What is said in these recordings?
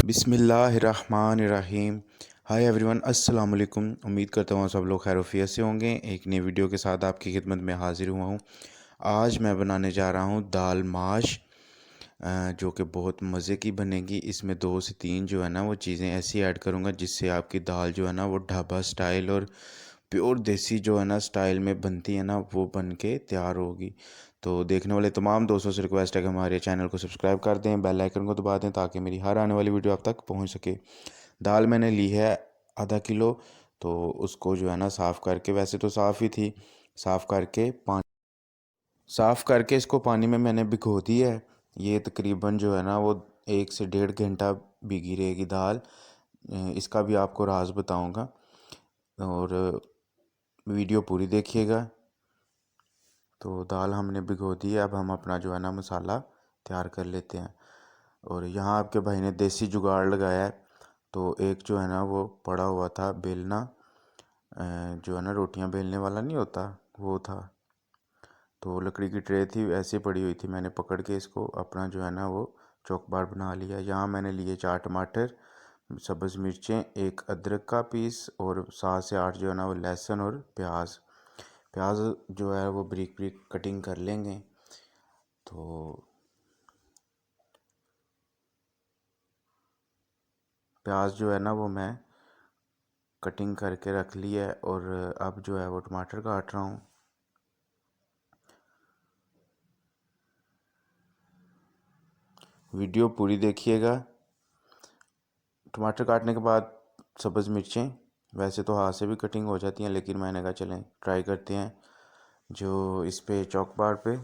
बिस्मिल्लाहिर्रहमानिर्रहीम। Hi everyone, अस्सलाम वालेकुम। उम्मीद करता हूँ सब लोग खैर से होंगे। एक नई वीडियो के साथ आपकी खिदमत में हाज़िर हुआ हूँ। आज मैं बनाने जा रहा हूँ दाल माश, जो कि बहुत मज़े की बनेगी। इसमें 2 से 3 जो है ना वो चीज़ें ऐसी ऐड करूँगा जिससे आपकी दाल जो है ना वो ढाबा स्टाइल और प्योर देसी जो है ना स्टाइल में बनती है ना, वो बन के तैयार होगी। तो देखने वाले तमाम दोस्तों से रिक्वेस्ट है कि हमारे चैनल को सब्सक्राइब कर दें, बेल आइकन को दबा दें ताकि मेरी हर आने वाली वीडियो आप तक पहुंच सके। दाल मैंने ली है आधा किलो। तो उसको जो है ना साफ़ करके, वैसे तो साफ़ ही थी, साफ़ करके इसको पानी में मैंने भिगो दी है। ये तकरीबन जो है ना वो 1 से 1.5 घंटा भीगी रहेगी दाल। इसका भी आपको राज बताऊंगा और वीडियो पूरी देखिएगा। तो दाल हमने भिगो दी है। अब हम अपना जो है ना मसाला तैयार कर लेते हैं। और यहाँ आपके भाई ने देसी जुगाड़ लगाया है। तो एक जो है ना वो पड़ा हुआ था बेलना, जो है ना रोटियां बेलने वाला नहीं होता, वो था। तो लकड़ी की ट्रे थी, ऐसे पड़ी हुई थी, मैंने पकड़ के इसको अपना जो है ना वो चौकबार बना लिया। यहाँ मैंने लिए 4 टमाटर, सब्ज़ मिर्चें, एक अदरक का पीस और 7 से 8 जो है ना वो लहसुन और प्याज। प्याज जो है वो ब्रीक ब्रीक कटिंग कर लेंगे। तो प्याज जो है ना वो मैं कटिंग करके रख ली है। और अब जो है वो टमाटर काट रहा हूँ। वीडियो पूरी देखिएगा। टमाटर काटने के बाद सब्ज़ मिर्चें, वैसे तो हाथ से भी कटिंग हो जाती हैं, लेकिन मैंने कहा चलें ट्राई करते हैं जो इस पे चॉक बार पे।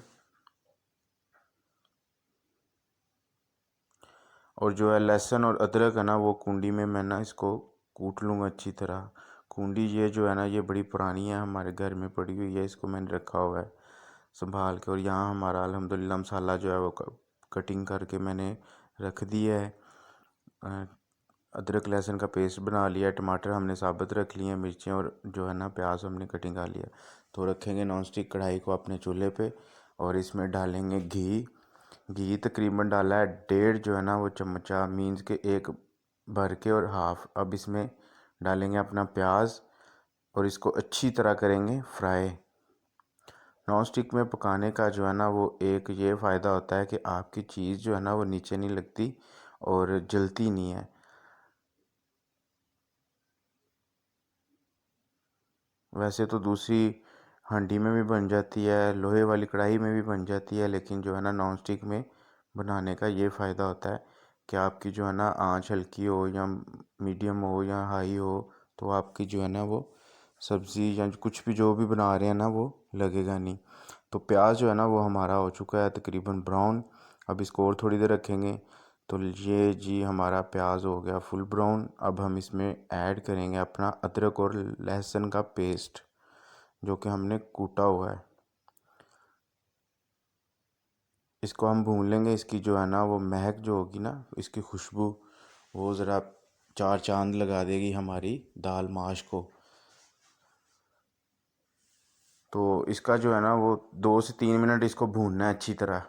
और जो है लहसुन और अदरक है ना वो कुंडी में मैं ना इसको कूट लूँगा अच्छी तरह। कुंडी ये जो है ना ये बड़ी पुरानी है, हमारे घर में पड़ी हुई है, इसको मैंने रखा हुआ है संभाल के। और यहाँ हमारा अल्हम्दुलिल्लाह मसाला जो है वो कटिंग करके मैंने रख दिया है। अदरक लहसुन का पेस्ट बना लिया, टमाटर हमने साबुत रख लिए हैं, मिर्चें और जो है ना प्याज हमने कटिंग कर लिया। तो रखेंगे नॉन स्टिक कढ़ाई को अपने चूल्हे पे और इसमें डालेंगे घी। घी तकरीबन डाला है 1.5 जो है ना वो चमचा, मीन्स के एक भर के और हाफ। अब इसमें डालेंगे अपना प्याज और इसको अच्छी तरह करेंगे फ्राई। नॉन स्टिक में पकाने का जो है ना वो एक ये फ़ायदा होता है कि आपकी चीज़ जो है ना वो नीचे नहीं लगती और जलती नहीं है। वैसे तो दूसरी हांडी में भी बन जाती है, लोहे वाली कढ़ाई में भी बन जाती है, लेकिन जो है ना नॉन स्टिक में बनाने का ये फ़ायदा होता है कि आपकी जो है ना आंच हल्की हो या मीडियम हो या हाई हो, तो आपकी जो है ना वो सब्ज़ी या कुछ भी जो भी बना रहे हैं ना वो लगेगा नहीं। तो प्याज जो है ना वो हमारा हो चुका है तकरीबन ब्राउन। अब इसको और थोड़ी देर रखेंगे। तो ये जी हमारा प्याज हो गया फुल ब्राउन। अब हम इसमें ऐड करेंगे अपना अदरक और लहसुन का पेस्ट जो कि हमने कूटा हुआ है। इसको हम भून लेंगे। इसकी जो है ना वो महक जो होगी ना, इसकी खुशबू, वो ज़रा चार चांद लगा देगी हमारी दाल माश को। तो इसका जो है ना वो 2 से 3 मिनट इसको भूनना है अच्छी तरह।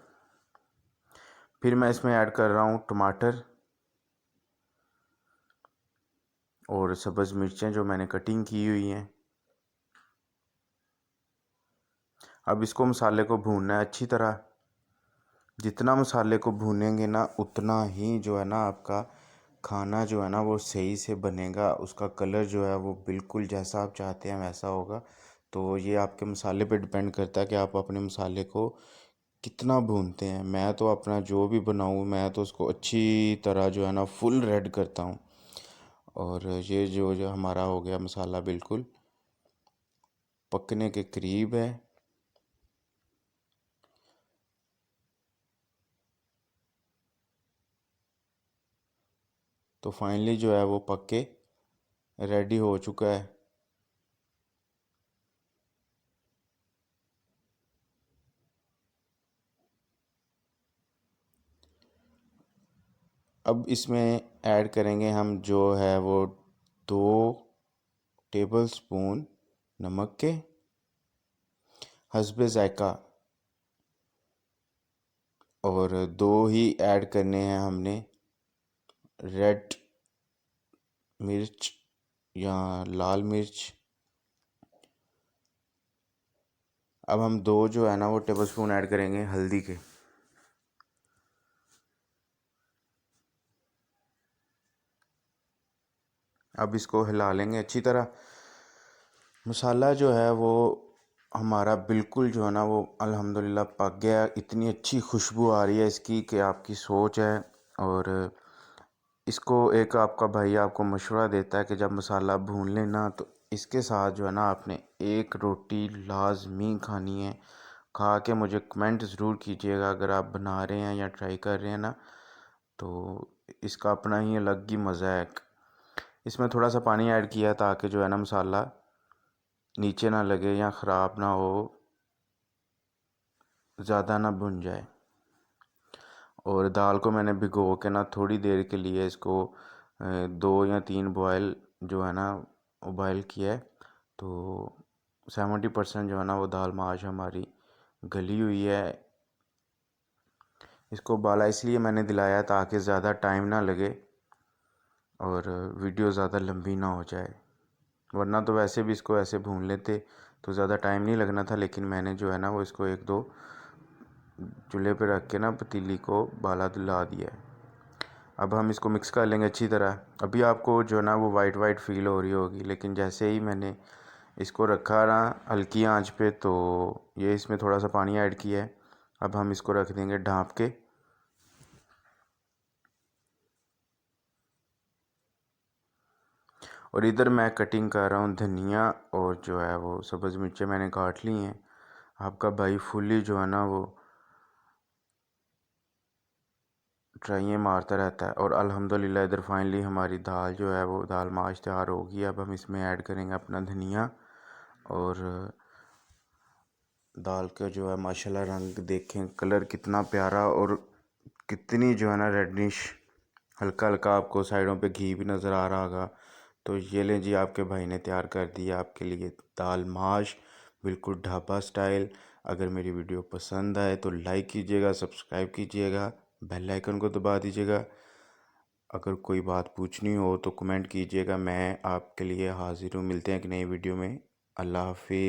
फिर मैं इसमें ऐड कर रहा हूँ टमाटर और सब्ज़ मिर्चें जो मैंने कटिंग की हुई हैं। अब इसको मसाले को भूनना है अच्छी तरह। जितना मसाले को भूनेंगे ना उतना ही जो है ना आपका खाना जो है ना वो सही से बनेगा। उसका कलर जो है वो बिल्कुल जैसा आप चाहते हैं वैसा होगा। तो ये आपके मसाले पे डिपेंड करता है कि आप अपने मसाले को कितना भूनते हैं। मैं तो अपना जो भी बनाऊँ मैं तो उसको अच्छी तरह जो है ना फुल रेड करता हूँ। और ये जो जो हमारा हो गया मसाला बिल्कुल पकने के करीब है। तो फाइनली जो है वो पक के रेडी हो चुका है। अब इसमें ऐड करेंगे हम जो है वो 2 टेबल स्पून नमक के हस्बे ज़ायक़ा। और 2 ही ऐड करने हैं हमने रेड मिर्च या लाल मिर्च। अब हम 2 जो है ना वो टेबलस्पून ऐड करेंगे हल्दी के। अब इसको हिला लेंगे अच्छी तरह। मसाला जो है वो हमारा बिल्कुल जो है ना वो अल्हम्दुलिल्लाह पक गया। इतनी अच्छी खुशबू आ रही है इसकी कि आपकी सोच है। और इसको एक आपका भाई आपको मशवरा देता है कि जब मसाला भून लेना तो इसके साथ जो है ना आपने एक रोटी लाजमी खानी है। खा के मुझे कमेंट ज़रूर कीजिएगा अगर आप बना रहे हैं या ट्राई कर रहे हैं ना, तो इसका अपना ही अलग ही मज़ा है। इसमें थोड़ा सा पानी ऐड किया ताकि जो है ना मसाला नीचे ना लगे या ख़राब ना हो, ज़्यादा ना भुन जाए। और दाल को मैंने भिगो के ना थोड़ी देर के लिए इसको 2 या 3 बॉयल जो है ना उबाइल किया है। तो 70% जो है ना वो दाल माश हमारी गली हुई है। इसको उबाला इसलिए मैंने दिलाया ताकि ज़्यादा टाइम ना लगे और वीडियो ज़्यादा लंबी ना हो जाए, वरना तो वैसे भी इसको ऐसे भून लेते तो ज़्यादा टाइम नहीं लगना था। लेकिन मैंने जो है ना वो इसको 1-2 चूल्हे पे रख के ना पतीली को बाला दिला दिया है। अब हम इसको मिक्स कर लेंगे अच्छी तरह। अभी आपको जो है ना वो वाइट वाइट फील हो रही होगी, लेकिन जैसे ही मैंने इसको रखा ना हल्की आंच पे तो ये इसमें थोड़ा सा पानी ऐड किया है। अब हम इसको रख देंगे ढाँप के। और इधर मैं कटिंग कर रहा हूँ धनिया, और जो है वो सब्ज़ मिर्चें मैंने काट ली हैं। आपका भाई फुली जो है ना वो ट्राइयाँ मारता रहता है। और अल्हम्दुलिल्लाह इधर फाइनली हमारी दाल जो है वो दाल माश तैयार होगी। अब हम इसमें ऐड करेंगे अपना धनिया। और दाल का जो है माशाल्लाह रंग देखें, कलर कितना प्यारा और कितनी जो है ना रेडनिश, हल्का हल्का आपको साइडों पे घी भी नज़र आ रहा होगा। तो ये लें जी, आपके भाई ने तैयार कर दिया आपके लिए दाल माश, बिल्कुल ढाबा स्टाइल। अगर मेरी वीडियो पसंद आए तो लाइक कीजिएगा, सब्सक्राइब कीजिएगा, बेल आइकन को दबा दीजिएगा। अगर कोई बात पूछनी हो तो कमेंट कीजिएगा, मैं आपके लिए हाज़िर हूँ। मिलते हैं एक नई वीडियो में। अल्लाह हाफिज़।